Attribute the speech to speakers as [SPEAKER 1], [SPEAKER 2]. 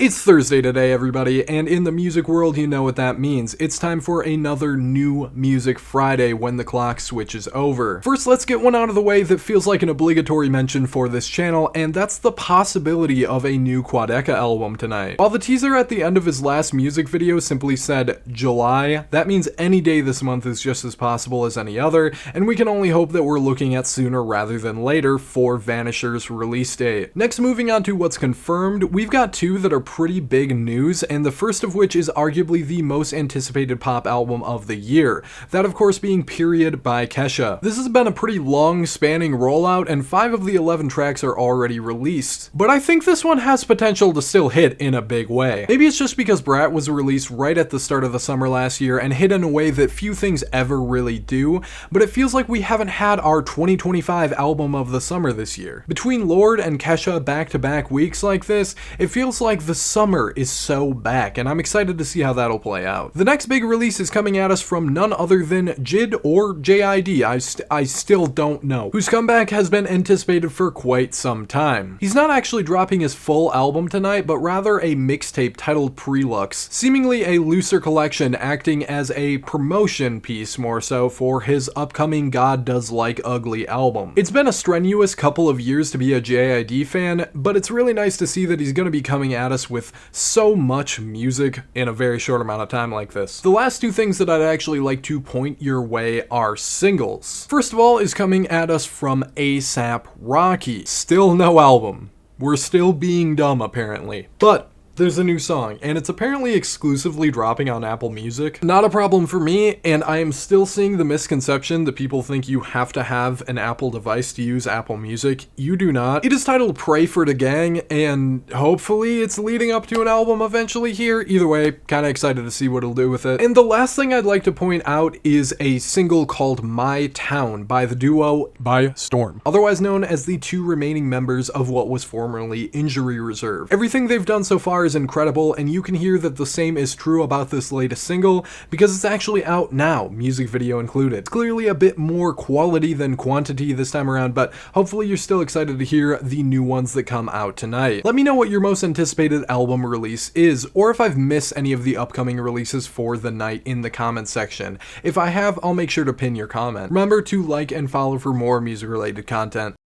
[SPEAKER 1] It's Thursday today, everybody, and in the music world, you know what that means. It's time for another new Music Friday when the clock switches over. First, let's get one out of the way that feels like an obligatory mention for this channel, and that's the possibility of a new Quadeca album tonight. While the teaser at the end of his last music video simply said July, that means any day this month is just as possible as any other, and we can only hope that we're looking at sooner rather than later for Vanisher's release date. Next, moving on to what's confirmed, we've got two that are pretty big news, and the first of which is arguably the most anticipated pop album of the year. That, of course, being Period by Kesha. This has been a pretty long spanning rollout, and 5 of the 11 tracks are already released. But I think this one has potential to still hit in a big way. Maybe it's just because Brat was released right at the start of the summer last year and hit in a way that few things ever really do, but it feels like we haven't had our 2025 album of the summer this year. Between Lorde and Kesha back-to-back weeks like this, it feels like the summer is so back, and I'm excited to see how that'll play out. The next big release is coming at us from none other than JID or JID, I still don't know, whose comeback has been anticipated for quite some time. He's not actually dropping his full album tonight, but rather a mixtape titled Prelux, seemingly a looser collection acting as a promotion piece more so for his upcoming God Does Like Ugly album. It's been a strenuous couple of years to be a JID fan, but it's really nice to see that he's going to be coming at us with so much music in a very short amount of time like this. The last two things that I'd actually like to point your way are singles. First of all is coming at us from AAP Rocky. Still no album. We're still being dumb apparently. But there's a new song, and it's apparently exclusively dropping on Apple Music. Not a problem for me, and I am still seeing the misconception that people think you have to have an Apple device to use Apple Music. You do not. It is titled Pray for the Gang, and hopefully it's leading up to an album eventually here. Either way, kinda excited to see what it'll do with it. And the last thing I'd like to point out is a single called My Town by the duo By Storm, otherwise known as the two remaining members of what was formerly Injury Reserve. Everything they've done so far is incredible, and you can hear that the same is true about this latest single because it's actually out now, music video included. It's clearly a bit more quality than quantity this time around, but hopefully you're still excited to hear the new ones that come out tonight. Let me know what your most anticipated album release is, or if I've missed any of the upcoming releases for the night in the comment section. If I have, I'll make sure to pin your comment. Remember to like and follow for more music related content.